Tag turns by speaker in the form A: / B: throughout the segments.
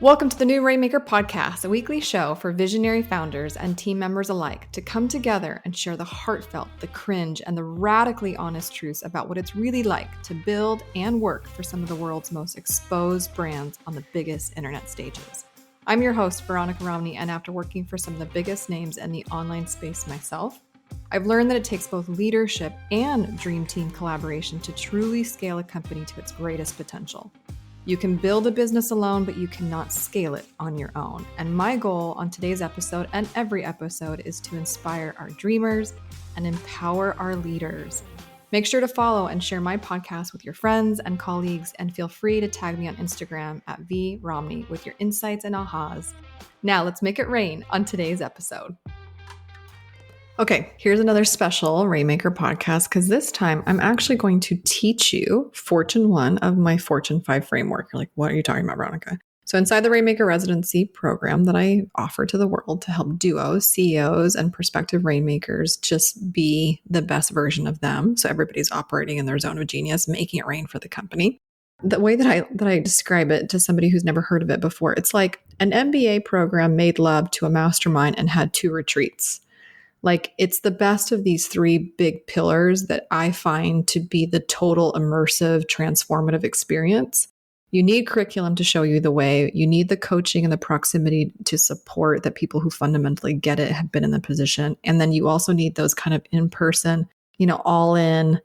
A: Welcome to the new Rainmaker podcast, a weekly show for visionary founders and team members alike to come together and share the heartfelt, the cringe, and the radically honest truths about what it's really like to build and work for some of the world's most exposed brands on the biggest internet stages. I'm your host, Veronica Romney, and after working for some of the biggest names in the online space myself, I've learned that it takes both leadership and dream team collaboration to truly scale a company to its greatest potential. You can build a business alone, but you cannot scale it on your own. And my goal on today's episode and every episode is to inspire our dreamers and empower our leaders. Make sure to follow and share my podcast with your friends and colleagues, and feel free to tag me on Instagram at vromney with your insights and ahas. Now let's make it rain on today's episode. Okay, here's another special Rainmaker podcast, because this time I'm actually going to teach you Fortune 1 of my Fortune 5 framework. You're like, what are you talking about, Veronica? So inside the Rainmaker residency program that I offer to the world to help duos, CEOs, and prospective Rainmakers just be the best version of them. So everybody's operating in their zone of genius, making it rain for the company. The way that I describe it to somebody who's never heard of it before, it's like an MBA program made love to a mastermind and had 2 retreats. Like, it's the best of these 3 big pillars that I find to be the total immersive, transformative experience. You need curriculum to show you the way. You need the coaching and the proximity to support that people who fundamentally get it have been in the position. And then you also need those kind of in-person, all in,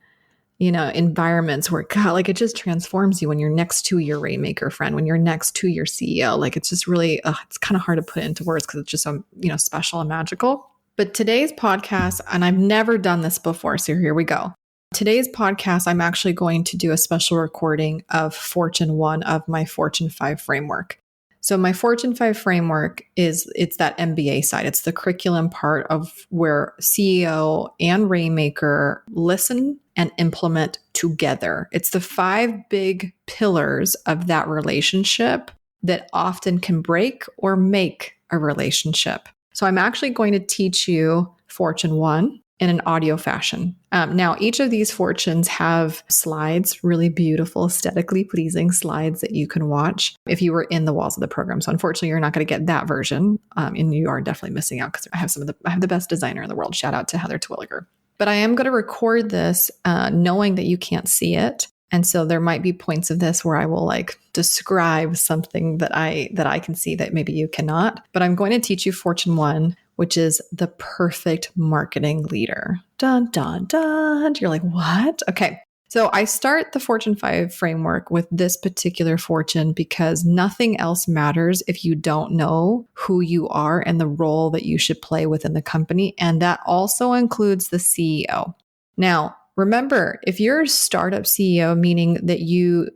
A: environments where, God, like, it just transforms you when you're next to your Rainmaker friend, when you're next to your CEO. Like, it's just really, it's kind of hard to put into words because it's just so, special and magical. But today's podcast, and I've never done this before, so here we go. Today's podcast, I'm actually going to do a special recording of Fortune 1 of my Fortune 5 framework. So my Fortune 5 framework it's that MBA side. It's the curriculum part of where CEO and Rainmaker listen and implement together. It's the 5 big pillars of that relationship that often can break or make a relationship. So I'm actually going to teach you Fortune 1 in an audio fashion. Now, each of these fortunes have slides, really beautiful, aesthetically pleasing slides that you can watch if you were in the walls of the program. So unfortunately, you're not going to get that version, and you are definitely missing out because I have the best designer in the world. Shout out to Heather Twilliger. But I am going to record this knowing that you can't see it. And so there might be points of this where I will describe something that I can see that maybe you cannot. But I'm going to teach you Fortune 1, which is the perfect marketing leader. Dun, dun, dun. You're like, what? Okay. So I start the Fortune 5 framework with this particular fortune because nothing else matters if you don't know who you are and the role that you should play within the company. And that also includes the CEO. Now, remember, if you're a startup CEO, meaning that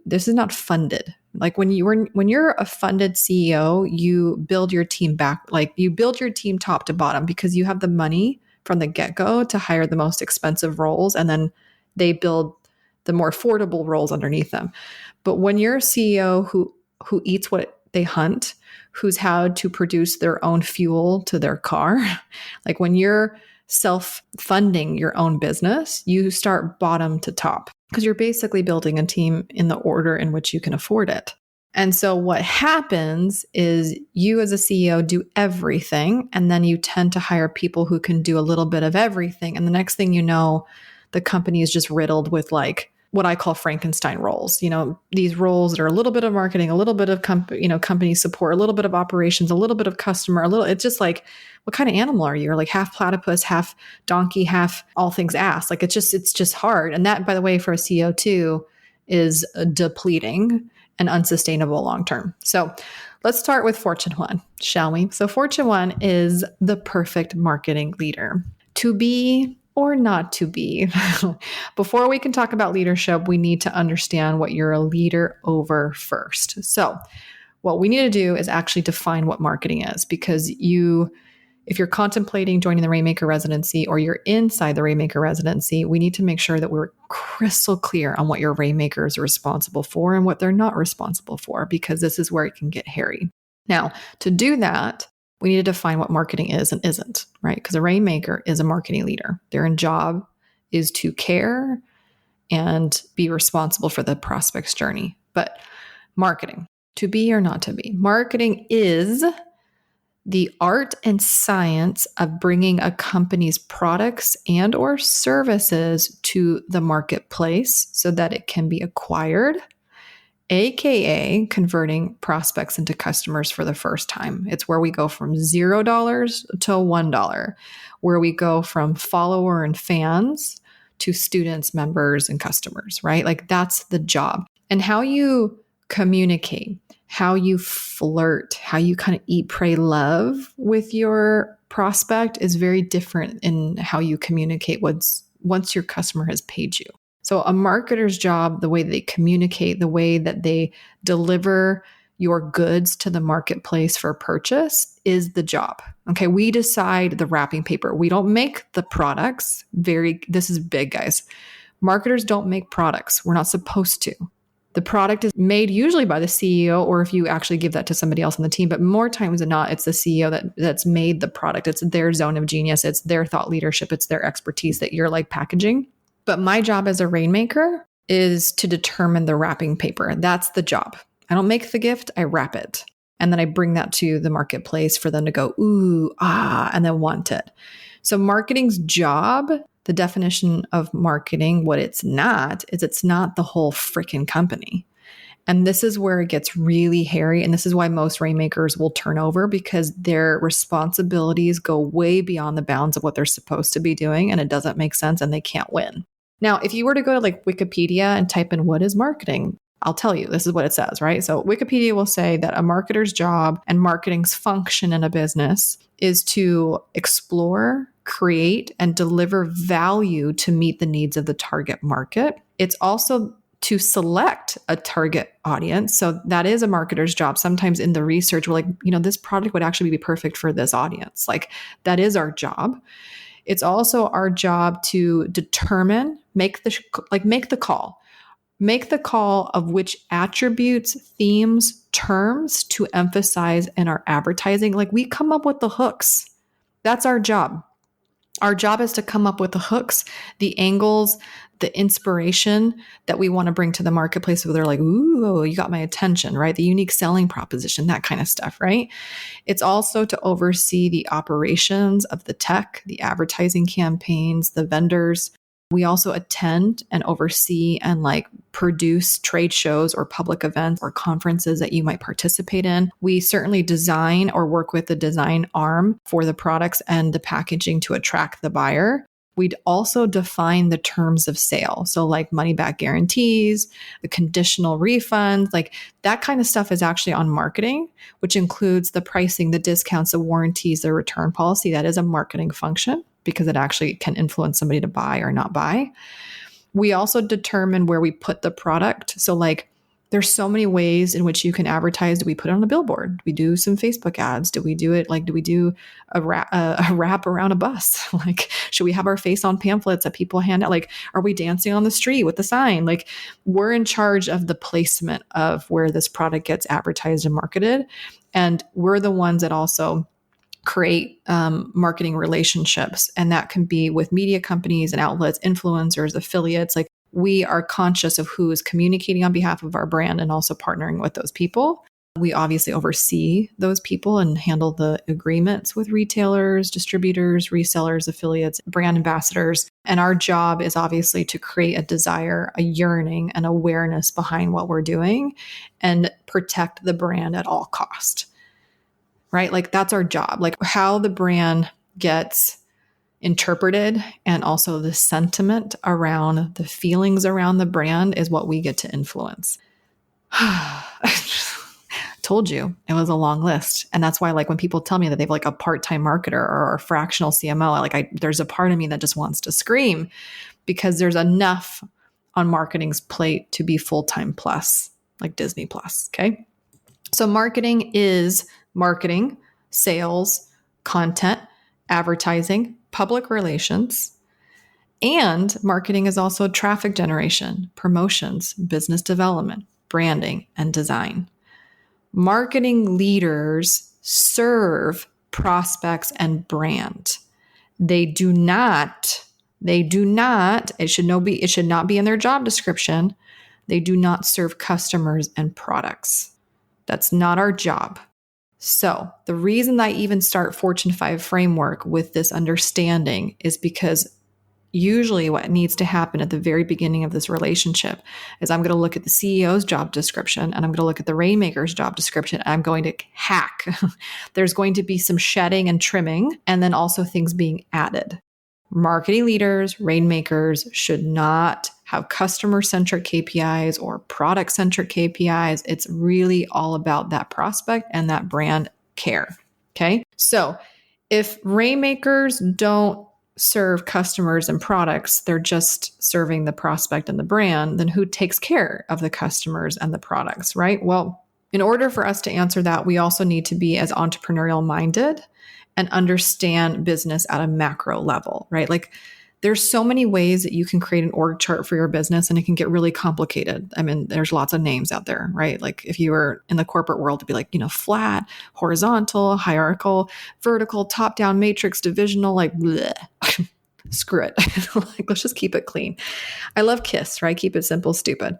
A: this is not funded. Like when you're a funded CEO, you build your team back, like you build your team top to bottom because you have the money from the get-go to hire the most expensive roles, and then they build the more affordable roles underneath them. But when you're a CEO who eats what they hunt, who's had to produce their own fuel to their car, like when you're self-funding your own business, you start bottom to top because you're basically building a team in the order in which you can afford it. And so what happens is you as a CEO do everything, and then you tend to hire people who can do a little bit of everything. And the next thing you know, the company is just riddled with what I call Frankenstein roles, these roles that are a little bit of marketing, a little bit of company support, a little bit of operations, a little bit of customer, it's just like, what kind of animal are you? You're like half platypus, half donkey, half all things ass. Like it's just hard. And that, by the way, for a CEO too, is depleting and unsustainable long-term. So let's start with Fortune 1, shall we? So Fortune 1 is the perfect marketing leader. To be or not to be. Before we can talk about leadership, we need to understand what you're a leader over first. So what we need to do is actually define what marketing is, because if you're contemplating joining the Rainmaker residency or you're inside the Rainmaker residency, we need to make sure that we're crystal clear on what your Rainmakers are responsible for and what they're not responsible for, because this is where it can get hairy. Now, to do that, we need to define what marketing is and isn't, right? Because a Rainmaker is a marketing leader. Their job is to care and be responsible for the prospect's journey. But marketing. To be or not to be. Marketing is the art and science of bringing a company's products and or services to the marketplace so that it can be acquired, aka converting prospects into customers for the first time. It's where we go from $0 to $1, where we go from follower and fans to students, members, and customers, right? Like that's the job. And how you communicate, how you flirt, how you kind of eat, pray, love with your prospect is very different in how you communicate once your customer has paid you. So a marketer's job, the way they communicate, the way that they deliver your goods to the marketplace for purchase is the job. Okay, we decide the wrapping paper. We don't make the products. This is big, guys. Marketers don't make products. We're not supposed to. The product is made usually by the CEO, or if you actually give that to somebody else on the team, but more times than not, it's the CEO that's made the product. It's their zone of genius. It's their thought leadership. It's their expertise that you're like packaging. But my job as a rainmaker is to determine the wrapping paper. That's the job. I don't make the gift, I wrap it. And then I bring that to the marketplace for them to go, ooh, ah, and then want it. So marketing's job, the definition of marketing, what it's not, is it's not the whole freaking company. And this is where it gets really hairy. And this is why most rainmakers will turn over, because their responsibilities go way beyond the bounds of what they're supposed to be doing. And it doesn't make sense and they can't win. Now, if you were to go to like Wikipedia and type in what is marketing, I'll tell you, this is what it says, right? So Wikipedia will say that a marketer's job and marketing's function in a business is to explore, create, and deliver value to meet the needs of the target market. It's also to select a target audience. So that is a marketer's job. Sometimes in the research, we're like, this product would actually be perfect for this audience. Like that is our job. It's also our job to determine, make the call. Make the call of which attributes, themes, terms to emphasize in our advertising. Like we come up with the hooks. That's our job. Our job is to come up with the hooks, the angles, the inspiration that we want to bring to the marketplace. So they're like, ooh, you got my attention, right? The unique selling proposition, that kind of stuff, right? It's also to oversee the operations of the tech, the advertising campaigns, the vendors. We also attend and oversee and produce trade shows or public events or conferences that you might participate in. We certainly design or work with the design arm for the products and the packaging to attract the buyer. We'd also define the terms of sale. So like money back guarantees, the conditional refunds, like that kind of stuff is actually on marketing, which includes the pricing, the discounts, the warranties, the return policy. That is a marketing function, because it actually can influence somebody to buy or not buy. We also determine where we put the product. So there's so many ways in which you can advertise. Do we put it on a billboard? Do we do some Facebook ads? Do we do it do we do a wrap around a bus? Should we have our face on pamphlets that people hand out? Are we dancing on the street with the sign? We're in charge of the placement of where this product gets advertised and marketed. And we're the ones that also create marketing relationships. And that can be with media companies and outlets, influencers, affiliates. We are conscious of who is communicating on behalf of our brand and also partnering with those people. We obviously oversee those people and handle the agreements with retailers, distributors, resellers, affiliates, brand ambassadors. And our job is obviously to create a desire, a yearning, and awareness behind what we're doing and protect the brand at all cost. Right? That's our job. How the brand gets interpreted and also the sentiment around the feelings around the brand is what we get to influence. Told you it was a long list. And that's why when people tell me that they've a part-time marketer or a fractional CMO, there's a part of me that just wants to scream, because there's enough on marketing's plate to be full-time plus, like Disney Plus. Okay. So marketing is marketing, sales, content, advertising, public relations, and marketing is also traffic generation, promotions, business development, branding, and design. Marketing leaders serve prospects and brand. They do not, it should not be in their job description. They do not serve customers and products. That's not our job. So the reason I even start Fortune 5 framework with this understanding is because usually what needs to happen at the very beginning of this relationship is I'm going to look at the CEO's job description and I'm going to look at the Rainmaker's job description and I'm going to hack. There's going to be some shedding and trimming and then also things being added. Marketing leaders, Rainmakers should not have customer-centric KPIs or product-centric KPIs. It's really all about that prospect and that brand care. Okay. So if Rainmakers don't serve customers and products, they're just serving the prospect and the brand, then who takes care of the customers and the products, right? Well, in order for us to answer that, we also need to be as entrepreneurial minded and understand business at a macro level, right? Like there's so many ways that you can create an org chart for your business and it can get really complicated. I mean, there's lots of names out there, right? Like if you were in the corporate world, it'd be like, flat, horizontal, hierarchical, vertical, top down, matrix, divisional, like bleh. Screw it. Like, let's just keep it clean. I love KISS, right? Keep it simple, stupid.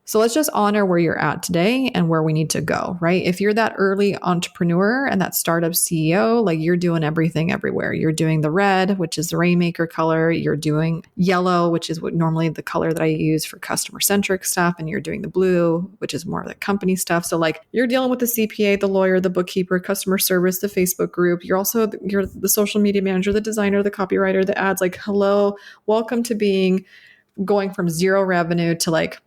A: So let's just honor where you're at today and where we need to go, right? If you're that early entrepreneur and that startup CEO, like you're doing everything everywhere. You're doing the red, which is the Rainmaker color. You're doing yellow, which is what normally the color that I use for customer centric stuff. And you're doing the blue, which is more of the company stuff. So like you're dealing with the CPA, the lawyer, the bookkeeper, customer service, the Facebook group. You're the social media manager, the designer, the copywriter, the ads. Like, hello, welcome to going from zero revenue to like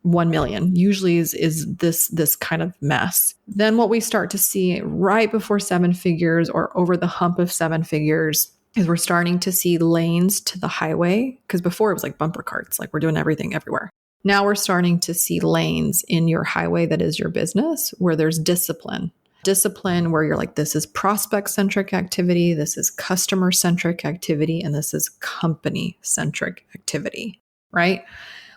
A: 1 million usually is this kind of mess. Then what we start to see right before 7 figures or over the hump of 7 figures is we're starting to see lanes to the highway, because before it was like bumper carts, like we're doing everything everywhere. Now we're starting to see lanes in your highway that is your business where there's discipline where you're like, this is prospect centric activity, this is customer centric activity, and this is company centric activity, right?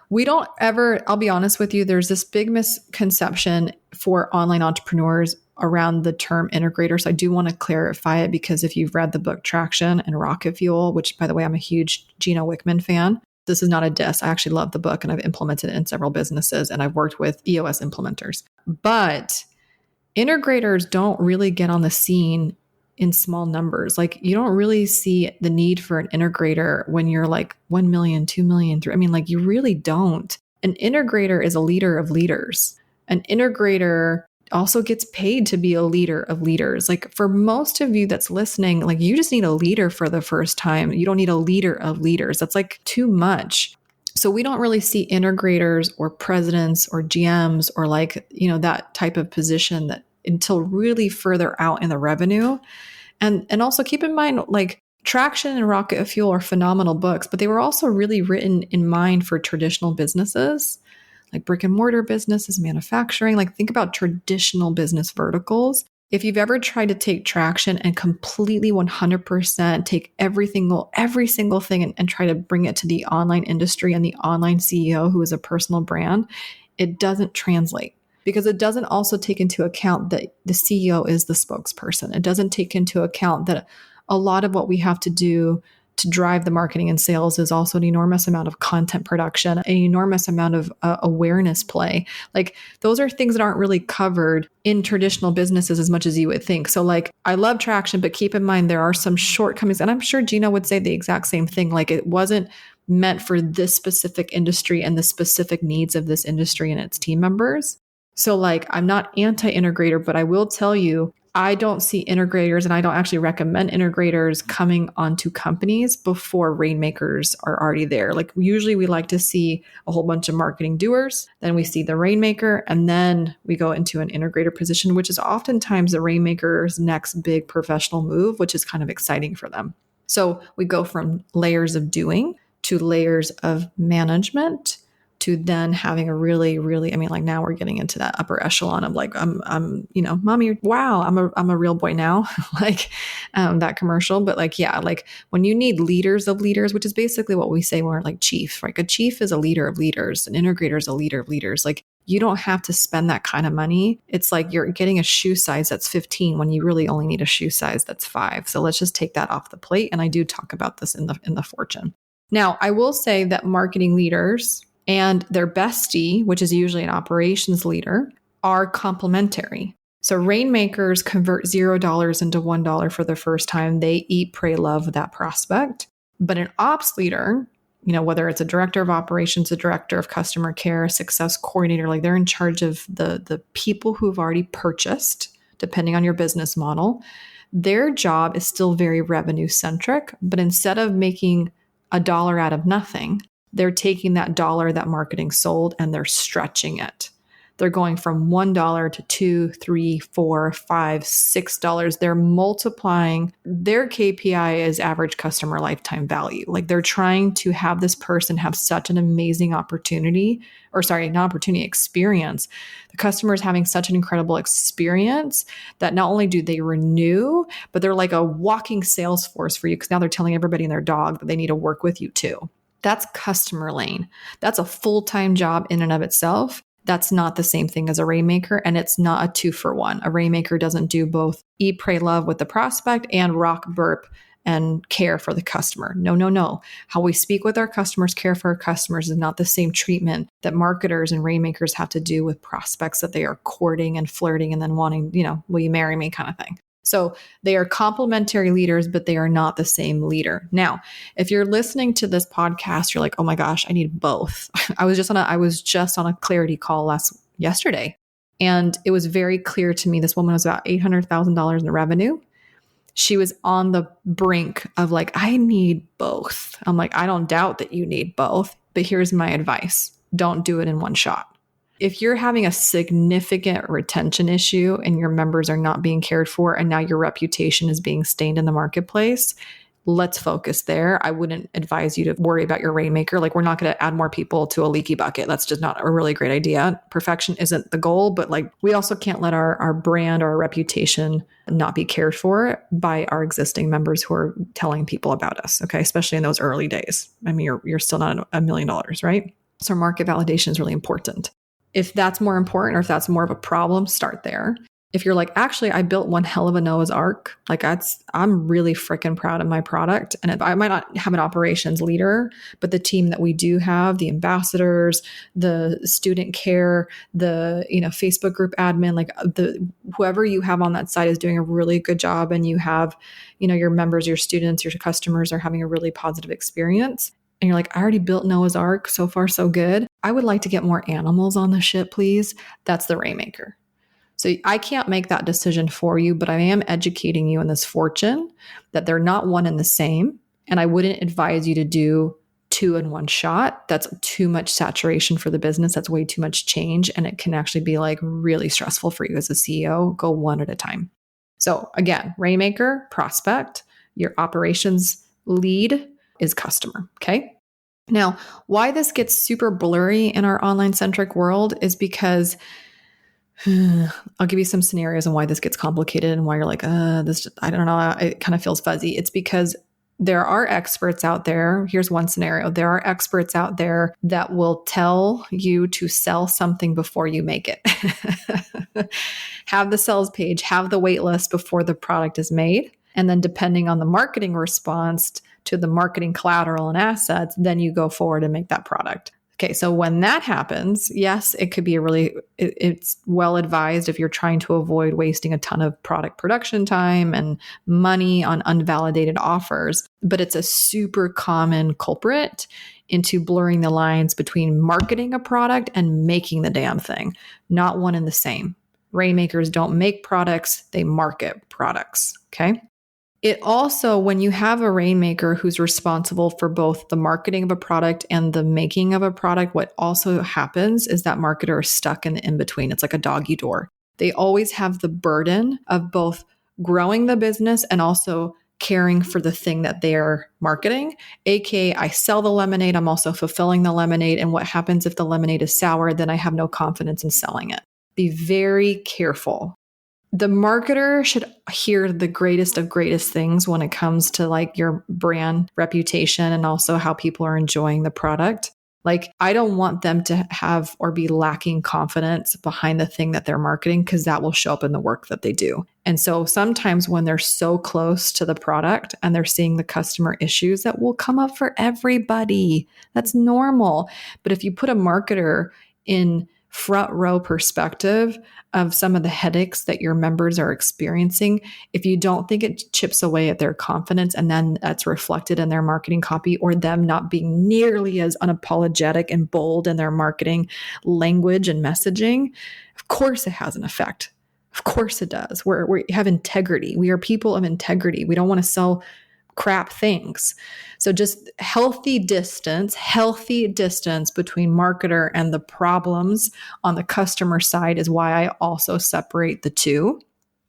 A: We don't ever, I'll be honest with you, there's this big misconception for online entrepreneurs around the term integrator. So I do want to clarify it because if you've read the book Traction and Rocket Fuel, which by the way, I'm a huge Gino Wickman fan. This is not a diss. I actually love the book and I've implemented it in several businesses and I've worked with EOS implementers. But integrators don't really get on the scene in small numbers. Like you don't really see the need for an integrator when you're like 1 million, 2 million, 3. I mean, like you really don't. An integrator is a leader of leaders. An integrator also gets paid to be a leader of leaders. Like for most of you that's listening, like you just need a leader for the first time. You don't need a leader of leaders. That's like too much. So we don't really see integrators or presidents or GMs or like, that type of position that until really further out in the revenue. And also keep in mind, like Traction and Rocket Fuel are phenomenal books, but they were also really written in mind for traditional businesses, like brick and mortar businesses, manufacturing. Like think about traditional business verticals. If you've ever tried to take Traction and completely 100% take every single thing and try to bring it to the online industry and the online CEO who is a personal brand, it doesn't translate. Because it doesn't also take into account that the CEO is the spokesperson. It doesn't take into account that a lot of what we have to do to drive the marketing and sales is also an enormous amount of content production, an enormous amount of awareness play. Like those are things that aren't really covered in traditional businesses as much as you would think. So like I love Traction, but keep in mind there are some shortcomings. And I'm sure Gina would say the exact same thing. Like it wasn't meant for this specific industry and the specific needs of this industry and its team members. So like, I'm not anti-integrator, but I will tell you, I don't see integrators and I don't actually recommend integrators coming onto companies before Rainmakers are already there. Like usually we like to see a whole bunch of marketing doers, then we see the Rainmaker, and then we go into an integrator position, which is oftentimes the Rainmaker's next big professional move, which is kind of exciting for them. So we go from layers of doing to layers of management to then having a really, really, I mean, like now we're getting into that upper echelon of like, mommy, wow, I'm a real boy now, like that commercial. But like, yeah, like when you need leaders of leaders, which is basically what we say when we're like chief, like a chief is a leader of leaders, an integrator is a leader of leaders. Like you don't have to spend that kind of money. It's like you're getting a shoe size that's 15 when you really only need a shoe size that's 5. So let's just take that off the plate. And I do talk about this in the Fortune. Now, I will say that marketing leaders and their bestie, which is usually an operations leader, are complementary. So Rainmakers convert $0 into $1 for the first time. They eat, pray, love that prospect. But an ops leader, whether it's a director of operations, a director of customer care, a success coordinator, like they're in charge of the people who've already purchased, depending on your business model. Their job is still very revenue centric, but instead of making $1 out of nothing, they're taking that dollar that marketing sold and they're stretching it. They're going from $1 to $2, $3, $4, $5, $6. They're multiplying. Their KPI is average customer lifetime value. Like they're trying to have this person have such an amazing experience. The customer is having such an incredible experience that not only do they renew, but they're like a walking sales force for you because now they're telling everybody and their dog that they need to work with you too. That's customer lane. That's a full-time job in and of itself. That's not the same thing as a Rainmaker, and it's not a 2-for-1. A Rainmaker doesn't do both eat, pray, love with the prospect and rock, burp, and care for the customer. No. How we speak with our customers, care for our customers is not the same treatment that marketers and Rainmakers have to do with prospects that they are courting and flirting and then wanting, will you marry me kind of thing. So they are complementary leaders, but they are not the same leader. Now, if you're listening to this podcast, you're like, oh my gosh, I need both. I was just on a clarity call yesterday, and it was very clear to me. This woman was about $800,000 in revenue. She was on the brink of like, I need both. I'm like, I don't doubt that you need both, but here's my advice. Don't do it in one shot. If you're having a significant retention issue and your members are not being cared for and now your reputation is being stained in the marketplace, let's focus there. I wouldn't advise you to worry about your Rainmaker. Like we're not going to add more people to a leaky bucket. That's just not a really great idea. Perfection isn't the goal, but like we also can't let our brand or our reputation not be cared for by our existing members who are telling people about us. Okay. Especially in those early days. I mean, you're still not $1 million, right? So market validation is really important. If that's more important or if that's more of a problem, start there. If you're like, actually, I built one hell of a Noah's Ark, I'm really freaking proud of my product. And I might not have an operations leader, but the team that we do have, the ambassadors, the student care, the Facebook group admin, like whoever you have on that side is doing a really good job, and you have, your members, your students, your customers are having a really positive experience. And you're like, I already built Noah's Ark. So far, so good. I would like to get more animals on the ship, please. That's the Rainmaker. So I can't make that decision for you, but I am educating you in this fortune that they're not one and the same. And I wouldn't advise you to do 2 in one shot. That's too much saturation for the business. That's way too much change. And it can actually be like really stressful for you as a CEO. Go one at a time. So again, Rainmaker, prospect, your operations lead is customer. Okay. Now, why this gets super blurry in our online centric world is because I'll give you some scenarios on why this gets complicated and why you're like, I don't know. It kind of feels fuzzy. It's because there are experts out there. Here's one scenario. There are experts out there that will tell you to sell something before you make it. Have the sales page, have the wait list before the product is made. And then depending on the marketing response to the marketing collateral and assets, then you go forward and make that product. Okay, so when that happens, yes, it could be it's well advised if you're trying to avoid wasting a ton of product production time and money on unvalidated offers, but it's a super common culprit into blurring the lines between marketing a product and making the damn thing, not one and the same. Rainmakers don't make products, they market products, okay? It also, when you have a Rainmaker who's responsible for both the marketing of a product and the making of a product, what also happens is that marketer is stuck in the in-between. It's like a doggy door. They always have the burden of both growing the business and also caring for the thing that they're marketing. AKA, I sell the lemonade, I'm also fulfilling the lemonade. And what happens if the lemonade is sour? Then I have no confidence in selling it. Be very careful. The marketer should hear the greatest of greatest things when it comes to like your brand reputation and also how people are enjoying the product. Like, I don't want them to have or be lacking confidence behind the thing that they're marketing, because that will show up in the work that they do. And so sometimes when they're so close to the product and they're seeing the customer issues, that will come up for everybody. That's normal. But if you put a marketer in front row perspective of some of the headaches that your members are experiencing, if you don't think it chips away at their confidence and then that's reflected in their marketing copy or them not being nearly as unapologetic and bold in their marketing language and messaging, of course it has an effect. Of course it does. We have integrity. We are people of integrity. We don't want to sell crap things. So just healthy distance between marketer and the problems on the customer side is why I also separate the two.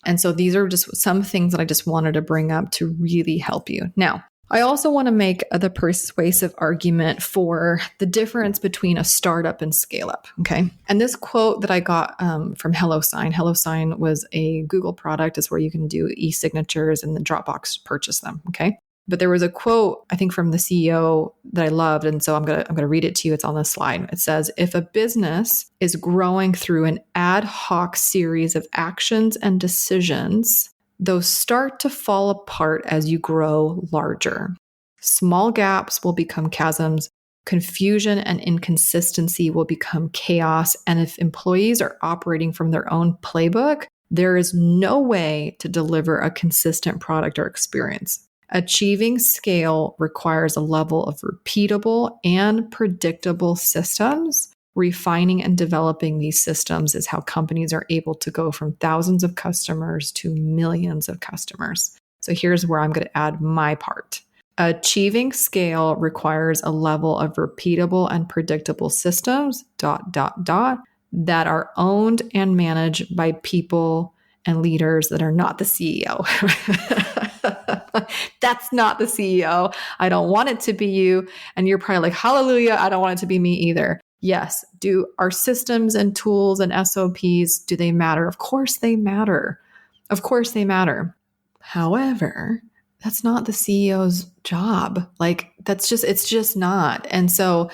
A: And so these are just some things that I just wanted to bring up to really help you. Now, I also want to make the persuasive argument for the difference between a startup and scale up. Okay. And this quote that I got from HelloSign was a Google product. It's where you can do e-signatures and then Dropbox purchase them. Okay. But there was a quote, I think, from the CEO that I loved. And so I'm going to read it to you. It's on the slide. It says, if a business is growing through an ad hoc series of actions and decisions, those start to fall apart as you grow larger. Small gaps will become chasms. Confusion and inconsistency will become chaos. And if employees are operating from their own playbook, there is no way to deliver a consistent product or experience. Achieving scale requires a level of repeatable and predictable systems. Refining and developing these systems is how companies are able to go from thousands of customers to millions of customers. So here's where I'm going to add my part. Achieving scale requires a level of repeatable and predictable systems, that are owned and managed by people and leaders that are not the CEO. That's not the CEO. I don't want it to be you. And you're probably like, hallelujah, I don't want it to be me either. Yes. Do our systems and tools and SOPs, do they matter? Of course they matter. Of course they matter. However, that's not the CEO's job. It's just not. And so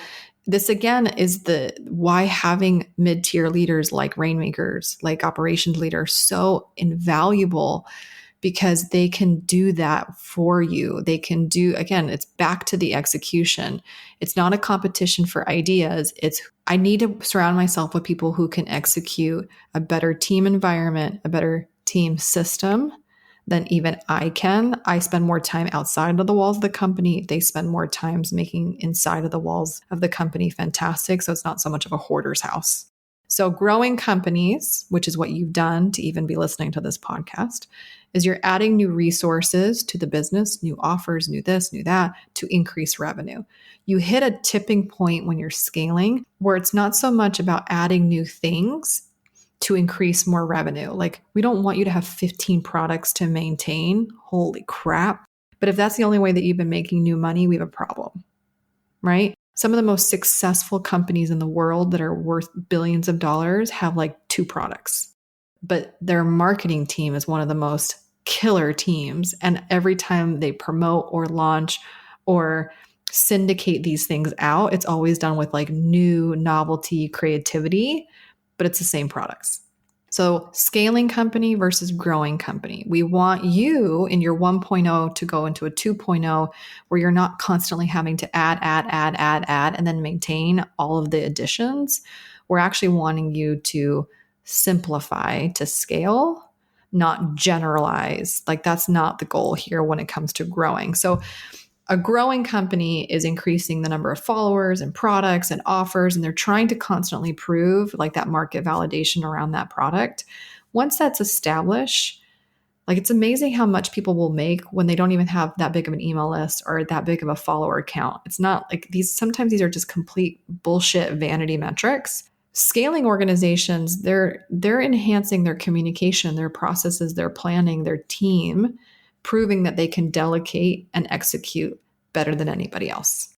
A: this again is why having mid-tier leaders like Rainmakers, like operations leaders, so invaluable, because they can do that for you. They can do, again, it's back to the execution. It's not a competition for ideas. I need to surround myself with people who can execute a better team environment, a better team system than even I can. I spend more time outside of the walls of the company. They spend more time making inside of the walls of the company fantastic. So it's not so much of a hoarder's house. So growing companies, which is what you've done to even be listening to this podcast, is you're adding new resources to the business, new offers, new this, new that, to increase revenue. You hit a tipping point when you're scaling where it's not so much about adding new things to increase more revenue. Like, we don't want you to have 15 products to maintain. Holy crap. But if that's the only way that you've been making new money, we have a problem, right? Some of the most successful companies in the world that are worth billions of dollars have like 2 products, but their marketing team is one of the most killer teams. And every time they promote or launch or syndicate these things out, it's always done with like new novelty, creativity, but it's the same products. So scaling company versus growing company. We want you in your 1.0 to go into a 2.0 where you're not constantly having to add, and then maintain all of the additions. We're actually wanting you to simplify to scale, not generalize. Like, that's not the goal here when it comes to growing. So a growing company is increasing the number of followers and products and offers, and they're trying to constantly prove like that market validation around that product. Once that's established, like, it's amazing how much people will make when they don't even have that big of an email list or that big of a follower account. It's not like sometimes these are just complete bullshit vanity metrics. Scaling organizations, they're enhancing their communication, their processes, their planning, their team, proving that they can delegate and execute better than anybody else.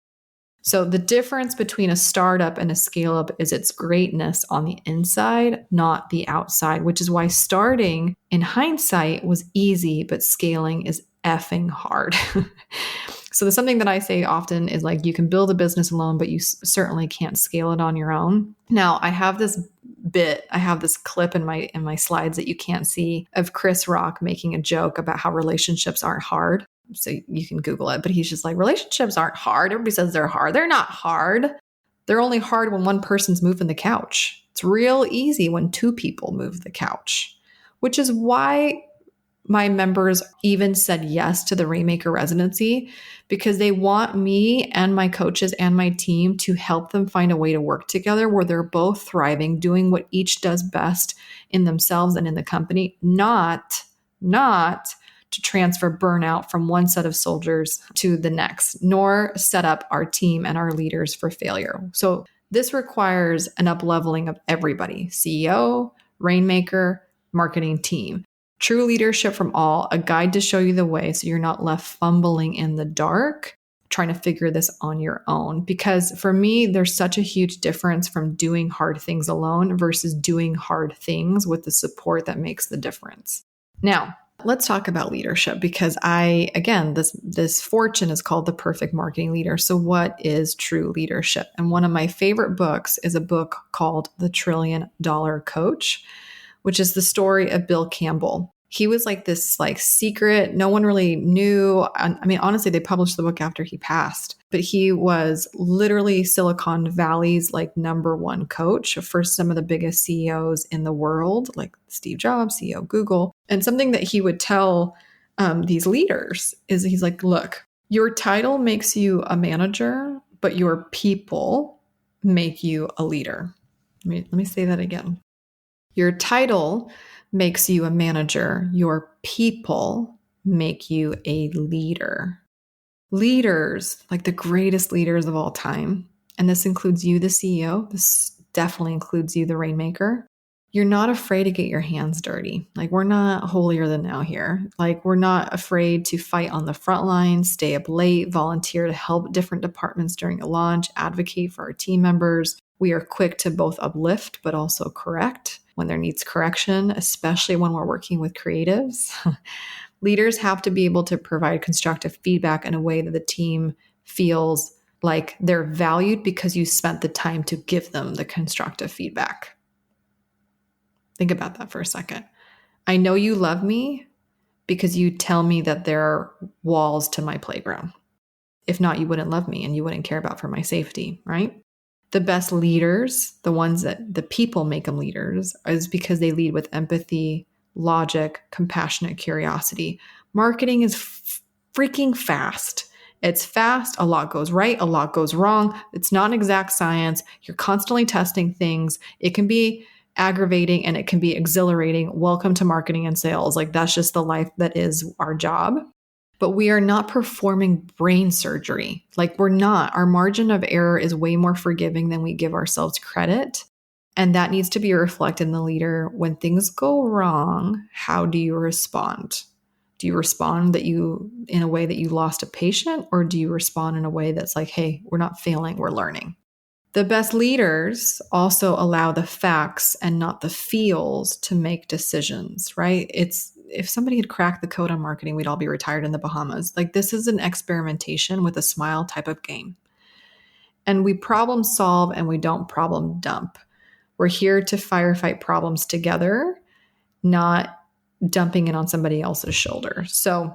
A: So the difference between a startup and a scale-up is its greatness on the inside, not the outside, which is why starting in hindsight was easy, but scaling is effing hard. So there's something that I say often is like, you can build a business alone, but you certainly can't scale it on your own. Now, I have this clip in my slides that you can't see of Chris Rock making a joke about how relationships aren't hard. So you can Google it, but he's just like, relationships aren't hard. Everybody says they're hard. They're not hard. They're only hard when one person's moving the couch. It's real easy when two people move the couch, which is why my members even said yes to the Rainmaker residency, because they want me and my coaches and my team to help them find a way to work together where they're both thriving, doing what each does best in themselves and in the company, not to transfer burnout from one set of soldiers to the next, nor set up our team and our leaders for failure. So this requires an up-leveling of everybody: CEO, Rainmaker, marketing team. True leadership from all, a guide to show you the way so you're not left fumbling in the dark, trying to figure this on your own. Because for me, there's such a huge difference from doing hard things alone versus doing hard things with the support that makes the difference. Now, let's talk about leadership, because this fortune is called The Perfect Marketing Leader. So what is true leadership? And one of my favorite books is a book called The $1 Trillion Coach, which is the story of Bill Campbell. He was like this secret, no one really knew. I mean, honestly, they published the book after he passed, but he was literally Silicon Valley's number one coach for some of the biggest CEOs in the world, like Steve Jobs, CEO of Google. And something that he would tell these leaders is he's like, look, your title makes you a manager, but your people make you a leader. Let me say that again. Your title makes you a manager. Your people make you a leader. Leaders, like the greatest leaders of all time, and this includes you, the CEO. This definitely includes you, the Rainmaker. You're not afraid to get your hands dirty. We're not holier than thou here. We're not afraid to fight on the front lines, stay up late, volunteer to help different departments during a launch, advocate for our team members. We are quick to both uplift, but also correct when there needs correction, especially when we're working with creatives. Leaders have to be able to provide constructive feedback in a way that the team feels like they're valued because you spent the time to give them the constructive feedback. Think about that for a second. I know you love me because you tell me that there are walls to my playground. If not, you wouldn't love me and you wouldn't care about for my safety, right? The best leaders, the ones that the people make them leaders, is because they lead with empathy, logic, compassionate curiosity. Marketing is freaking fast. It's fast. A lot goes right. A lot goes wrong. It's not an exact science. You're constantly testing things. It can be aggravating and it can be exhilarating. Welcome to marketing and sales. That's just the life that is our job. But we are not performing brain surgery. We're not. Our margin of error is way more forgiving than we give ourselves credit. And that needs to be reflected in the leader. When things go wrong, how do you respond? Do you respond in a way that you lost a patient? Or do you respond in a way that's like, hey, we're not failing, we're learning? The best leaders also allow the facts and not the feels to make decisions, right? If somebody had cracked the code on marketing, we'd all be retired in the Bahamas. This is an experimentation with a smile type of game. And we problem solve and we don't problem dump. We're here to firefight problems together, not dumping it on somebody else's shoulder. So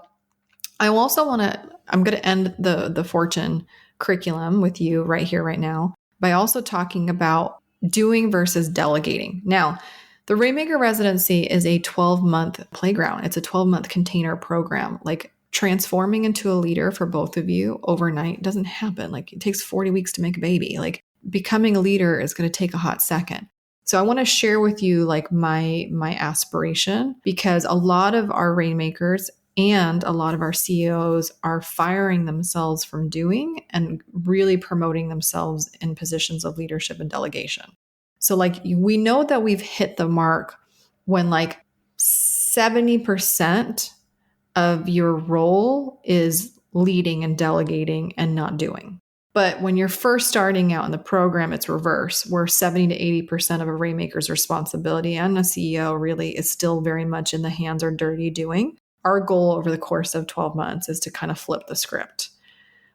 A: I'm going to end the Fortune curriculum with you right here, right now, by also talking about doing versus delegating. Now, the Rainmaker residency is a 12-month playground. It's a 12-month container program. Transforming into a leader for both of you overnight doesn't happen. It takes 40 weeks to make a baby. Becoming a leader is going to take a hot second. So I want to share with you my aspiration, because a lot of our Rainmakers and a lot of our CEOs are firing themselves from doing and really promoting themselves in positions of leadership and delegation. So we know that we've hit the mark when 70% of your role is leading and delegating and not doing. But when you're first starting out in the program, it's reverse, where 70 to 80% of a Rainmaker's responsibility and a CEO really is still very much in the hands or dirty doing. Our goal over the course of 12 months is to kind of flip the script,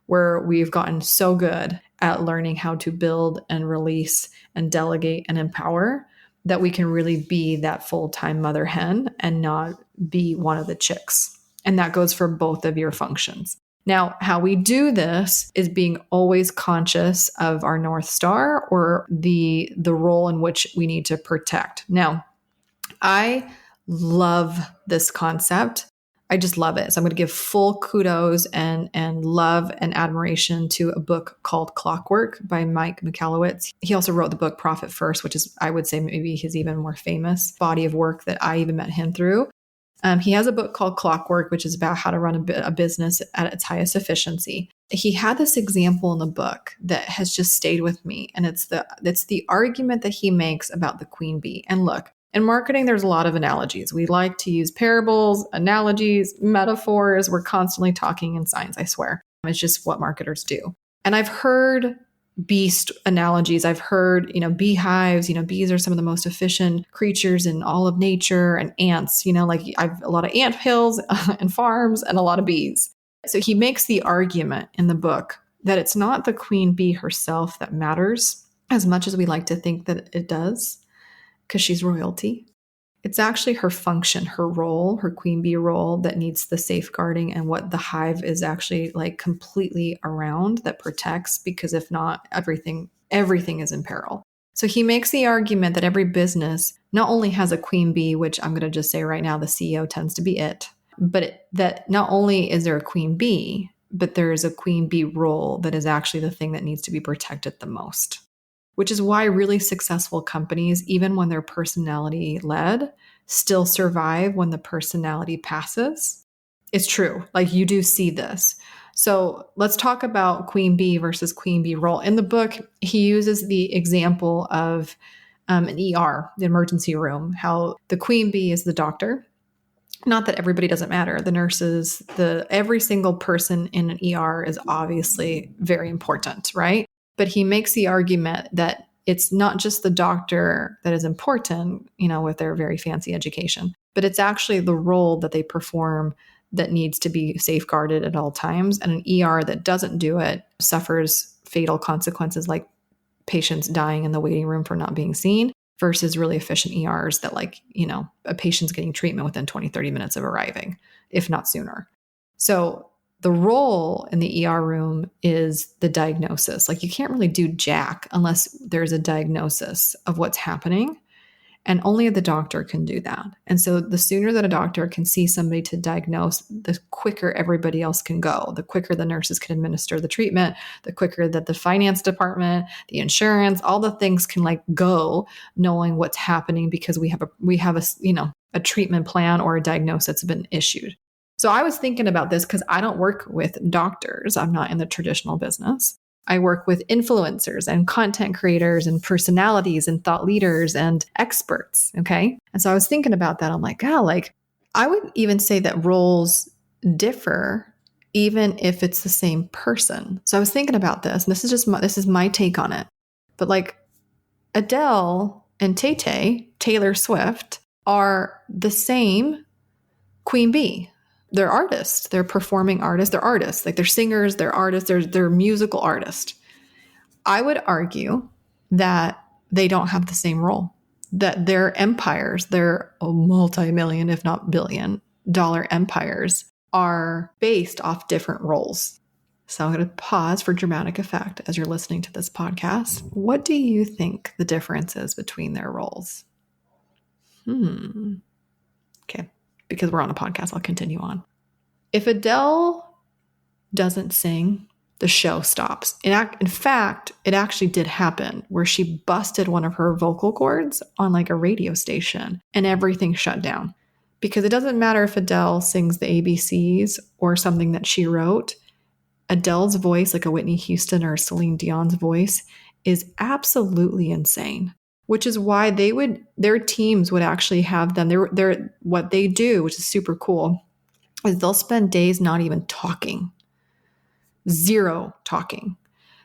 A: where we've gotten so good at learning how to build and release and delegate and empower that we can really be that full-time mother hen and not be one of the chicks. And that goes for both of your functions. Now, how we do this is being always conscious of our North Star or the role in which we need to protect. Now, I love this concept. I just love it. So I'm going to give full kudos and love and admiration to a book called Clockwork by Mike Malowitz. He also wrote the book Profit First, which is, I would say, maybe his even more famous body of work that I even met him through. He has a book called Clockwork, which is about how to run a business at its highest efficiency. He had this example in the book that has just stayed with me, and it's the argument that he makes about the queen bee. And look, in marketing, there's a lot of analogies. We like to use parables, analogies, metaphors. We're constantly talking in signs, I swear. It's just what marketers do. And I've heard beast analogies. I've heard, beehives, bees are some of the most efficient creatures in all of nature, and ants, like I've a lot of ant hills and farms and a lot of bees. So he makes the argument in the book that it's not the queen bee herself that matters as much as we like to think that it does, because she's royalty. It's actually her function, her role, her queen bee role that needs the safeguarding and what the hive is actually like completely around that protects, because if not, everything is in peril. So he makes the argument that every business not only has a queen bee, which I'm going to just say right now, the CEO tends to be it, but that not only is there a queen bee, but there is a queen bee role that is actually the thing that needs to be protected the most. Which is why really successful companies, even when they're personality led, still survive when the personality passes. It's true. Like you do see this. So let's talk about queen bee versus queen bee role. In the book, he uses the example of an ER, the emergency room, how the queen bee is the doctor. Not that everybody doesn't matter. The nurses, every single person in an ER is obviously very important, right? But he makes the argument that it's not just the doctor that is important, with their very fancy education, but it's actually the role that they perform that needs to be safeguarded at all times. And an ER that doesn't do it suffers fatal consequences like patients dying in the waiting room for not being seen versus really efficient ERs that a patient's getting treatment within 20, 30 minutes of arriving, if not sooner. So the role in the ER room is the diagnosis. Like you can't really do jack unless there's a diagnosis of what's happening. And only the doctor can do that. And so the sooner that a doctor can see somebody to diagnose, the quicker everybody else can go, the quicker the nurses can administer the treatment, the quicker that the finance department, the insurance, all the things can go knowing what's happening because we have a treatment plan or a diagnosis that's been issued. So I was thinking about this because I don't work with doctors. I'm not in the traditional business. I work with influencers and content creators and personalities and thought leaders and experts. Okay. And so I was thinking about that. I'm like, I would even say that roles differ even if it's the same person. So I was thinking about this, and this is my take on it. But Adele and Taylor Swift, are the same queen bee. They're artists. They're performing artists. They're artists. They're singers. They're artists. They're musical artists. I would argue that they don't have the same role. That their empires, their multi-million, if not billion-dollar empires, are based off different roles. So I'm going to pause for dramatic effect as you're listening to this podcast. What do you think the difference is between their roles? Okay. Because we're on a podcast, I'll continue on. If Adele doesn't sing, the show stops. In fact, it actually did happen where she busted one of her vocal cords on a radio station and everything shut down. Because it doesn't matter if Adele sings the ABCs or something that she wrote. Adele's voice, like a Whitney Houston or Celine Dion's voice, is absolutely insane. Which is why their teams would actually have them. They're what they do, which is super cool, is they'll spend days not even talking, zero talking.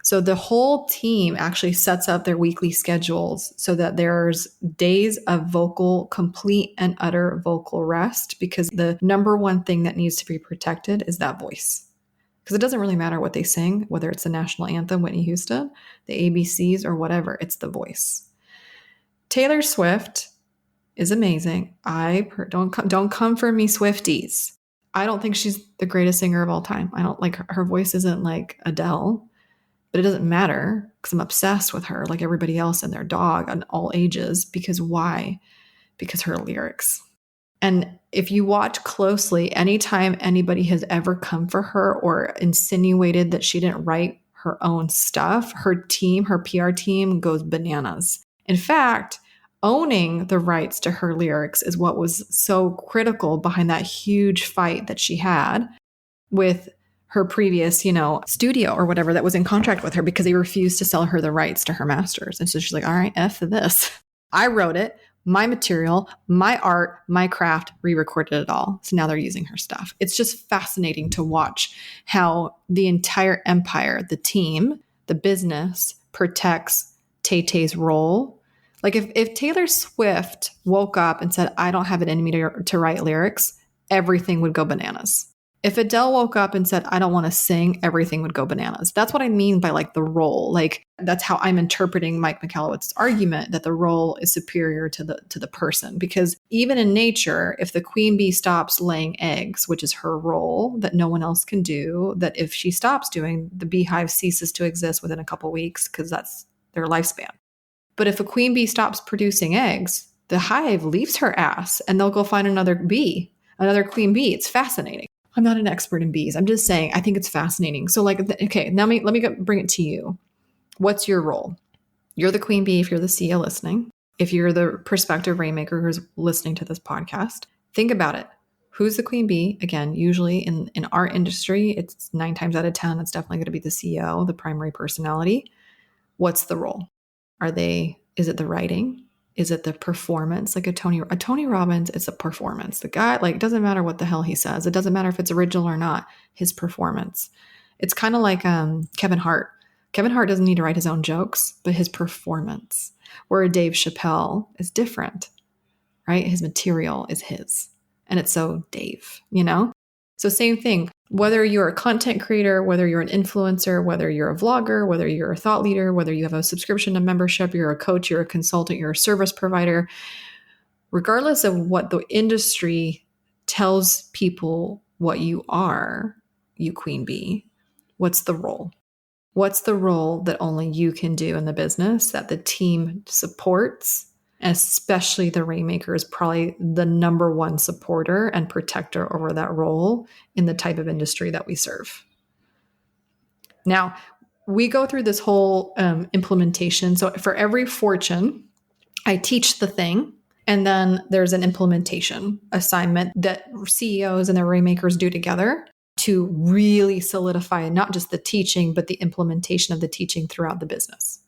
A: So the whole team actually sets up their weekly schedules so that there's days of complete and utter vocal rest, because the number one thing that needs to be protected is that voice. Because it doesn't really matter what they sing, whether it's the national anthem, Whitney Houston, the ABCs, or whatever, it's the voice. Taylor Swift is amazing. Don't come for me, Swifties. I don't think she's the greatest singer of all time. I don't like her voice isn't like Adele, but it doesn't matter because I'm obsessed with her like everybody else and their dog on all ages. Because why? Because her lyrics. And if you watch closely, anytime anybody has ever come for her or insinuated that she didn't write her own stuff, her team, her PR team goes bananas. In fact, owning the rights to her lyrics is what was so critical behind that huge fight that she had with her previous, studio or whatever that was in contract with her because they refused to sell her the rights to her masters. And so she's like, all right, F this. I wrote it, my material, my art, my craft, re-recorded it all. So now they're using her stuff. It's just fascinating to watch how the entire empire, the team, the business protects Tay-Tay's role. Like if Taylor Swift woke up and said, I don't have it in me to write lyrics, everything would go bananas. If Adele woke up and said, I don't want to sing, everything would go bananas. That's what I mean by like the role. Like that's how I'm interpreting Mike Malowitz's argument that the role is superior to the person. Because even in nature, if the queen bee stops laying eggs, which is her role that no one else can do, that if she stops doing, the beehive ceases to exist within a couple weeks because that's their lifespan. But if a queen bee stops producing eggs, the hive leaves her ass and they'll go find another bee, another queen bee. It's fascinating. I'm not an expert in bees. I'm just saying, I think it's fascinating. So like, okay, now let me bring it to you. What's your role? You're the queen bee if you're the CEO listening. If you're the prospective rainmaker who's listening to this podcast, think about it. Who's the queen bee? Again, usually in our industry, it's 9 times out of 10, it's definitely going to be the CEO, the primary personality. What's the role? Is it the writing? Is it the performance? Like a Tony Robbins, it's a performance. The guy, like, it doesn't matter what the hell he says. It doesn't matter if it's original or not. His performance. It's kind of like Kevin Hart. Kevin Hart doesn't need to write his own jokes, but his performance. Where Dave Chappelle is different, right? His material is his. And it's so Dave, So same thing. Whether you're a content creator, whether you're an influencer, whether you're a vlogger, whether you're a thought leader, whether you have a subscription to membership, you're a coach, you're a consultant, you're a service provider, regardless of what the industry tells people what you are, you queen bee, what's the role? What's the role that only you can do in the business that the team supports? And especially the rainmaker is probably the number one supporter and protector over that role in the type of industry that we serve. Now, we go through this whole implementation. So for every fortune, I teach the thing, and then there's an implementation assignment that CEOs and their rainmakers do together to really solidify not just the teaching, but the implementation of the teaching throughout the business.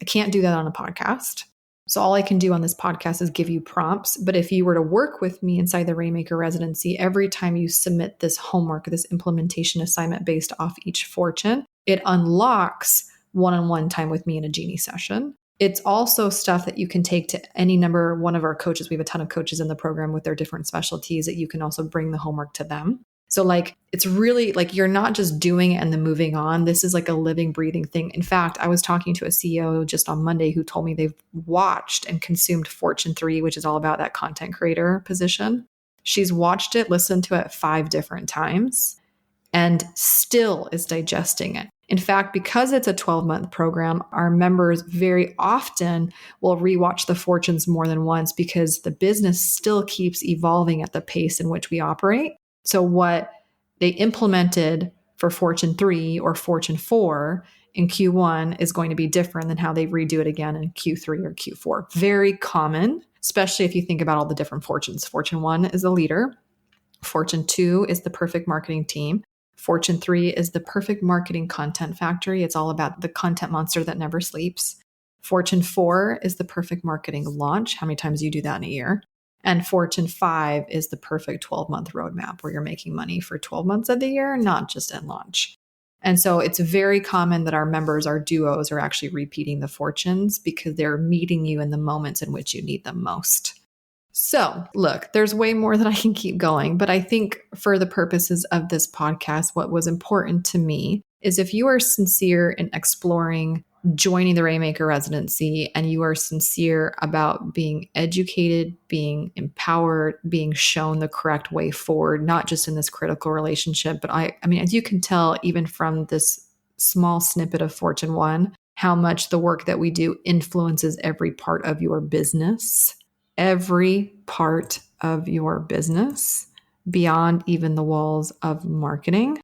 A: I can't do that on a podcast. So all I can do on this podcast is give you prompts. But if you were to work with me inside the Rainmaker residency, every time you submit this homework, this implementation assignment based off each fortune, it unlocks one-on-one time with me in a genie session. It's also stuff that you can take to any number one of our coaches. We have a ton of coaches in the program with their different specialties that you can also bring the homework to them. So like, it's really like, you're not just doing it and then moving on. This is like a living, breathing thing. In fact, I was talking to a CEO just on Monday who told me they've watched and consumed Fortune 3, which is all about that content creator position. She's watched it, listened to it 5 different times, and still is digesting it. In fact, because it's a 12-month program, our members very often will rewatch the fortunes more than once because the business still keeps evolving at the pace in which we operate. So what they implemented for Fortune 3 or Fortune 4 in Q1 is going to be different than how they redo it again in Q3 or Q4. Very common, especially if you think about all the different fortunes. Fortune 1 is the leader. Fortune 2 is the perfect marketing team. Fortune 3 is the perfect marketing content factory. It's all about the content monster that never sleeps. Fortune 4 is the perfect marketing launch. How many times do you do that in a year? And Fortune 5 is the perfect 12-month roadmap where you're making money for 12 months of the year, not just at launch. And so it's very common that our members, our duos, are actually repeating the fortunes because they're meeting you in the moments in which you need them most. So look, there's way more that I can keep going, but I think for the purposes of this podcast, what was important to me is if you are sincere in exploring joining the Rainmaker residency and you are sincere about being educated, being empowered, being shown the correct way forward, not just in this critical relationship, but I mean, as you can tell, even from this small snippet of Fortune 1, how much the work that we do influences every part of your business, every part of your business, beyond even the walls of marketing.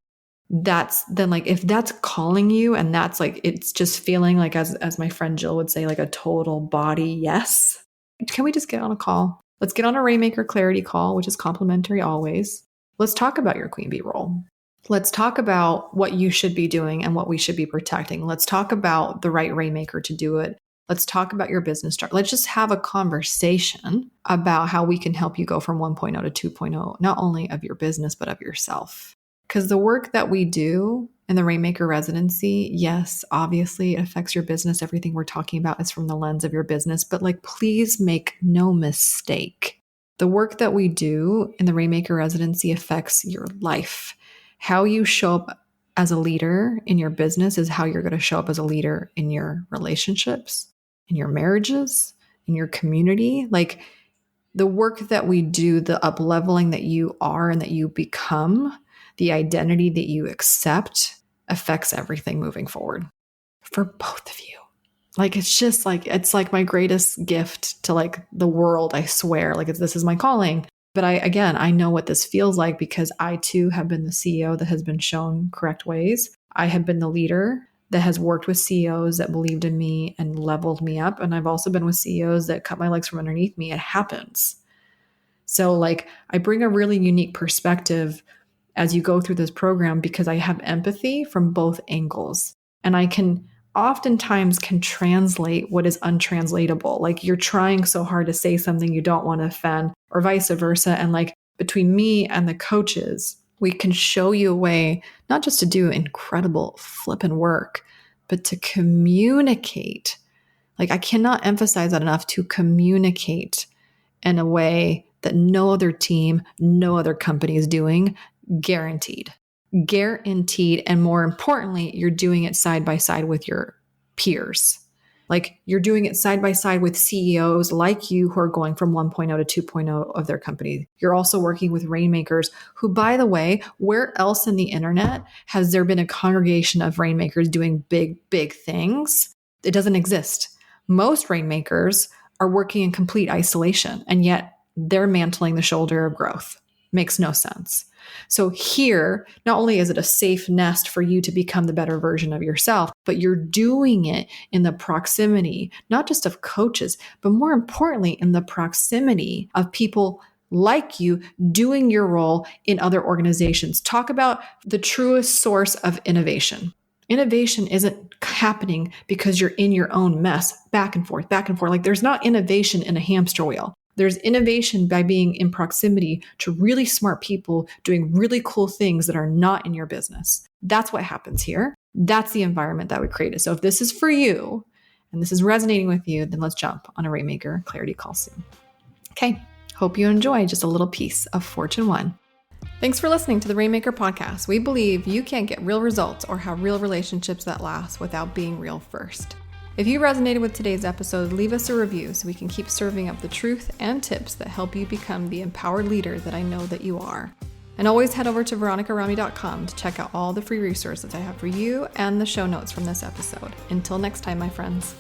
A: That's then like, if that's calling you and that's like, it's just feeling like, as my friend Jill would say, like a total body yes. Can we just get on a call? Let's get on a Rainmaker clarity call, which is complimentary always. Let's talk about your queen bee role. Let's talk about what you should be doing and what we should be protecting. Let's talk about the right Rainmaker to do it. Let's talk about your business chart. Let's just have a conversation about how we can help you go from 1.0 to 2.0, not only of your business, but of yourself. Because the work that we do in the Rainmaker residency, yes, obviously it affects your business. Everything we're talking about is from the lens of your business, but like, please make no mistake. The work that we do in the Rainmaker residency affects your life. How you show up as a leader in your business is how you're going to show up as a leader in your relationships, in your marriages, in your community. Like, the work that we do, the up-leveling that you are and that you become, the identity that you accept affects everything moving forward for both of you. Like, it's just like, it's like my greatest gift to like the world, I swear. Like, this is my calling. But I know what this feels like because I too have been the CEO that has been shown correct ways. I have been the leader that has worked with CEOs that believed in me and leveled me up. And I've also been with CEOs that cut my legs from underneath me. It happens. So like, I bring a really unique perspective as you go through this program because I have empathy from both angles. And I can oftentimes translate what is untranslatable. Like, you're trying so hard to say something you don't want to offend, or vice versa. And like, between me and the coaches, we can show you a way, not just to do incredible flipping work, but to communicate. Like, I cannot emphasize that enough, to communicate in a way that no other team, no other company is doing. Guaranteed. And more importantly, you're doing it side by side with your peers. Like, you're doing it side by side with CEOs like you who are going from 1.0 to 2.0 of their company. You're also working with Rainmakers who, by the way, where else in the internet has there been a congregation of Rainmakers doing big, big things? It doesn't exist. Most Rainmakers are working in complete isolation, and yet they're mantling the shoulder of growth. Makes no sense. So here, not only is it a safe nest for you to become the better version of yourself, but you're doing it in the proximity, not just of coaches, but more importantly, in the proximity of people like you doing your role in other organizations. Talk about the truest source of innovation. Innovation isn't happening because you're in your own mess, back and forth, back and forth. Like, there's not innovation in a hamster wheel. There's innovation by being in proximity to really smart people doing really cool things that are not in your business. That's what happens here. That's the environment that we created. So if this is for you and this is resonating with you, then let's jump on a Rainmaker clarity call soon. Okay. Hope you enjoy just a little piece of Fortune 1. Thanks for listening to the Rainmaker podcast. We believe you can't get real results or have real relationships that last without being real first. If you resonated with today's episode, leave us a review so we can keep serving up the truth and tips that help you become the empowered leader that I know that you are. And always head over to veronicarami.com to check out all the free resources I have for you and the show notes from this episode. Until next time, my friends.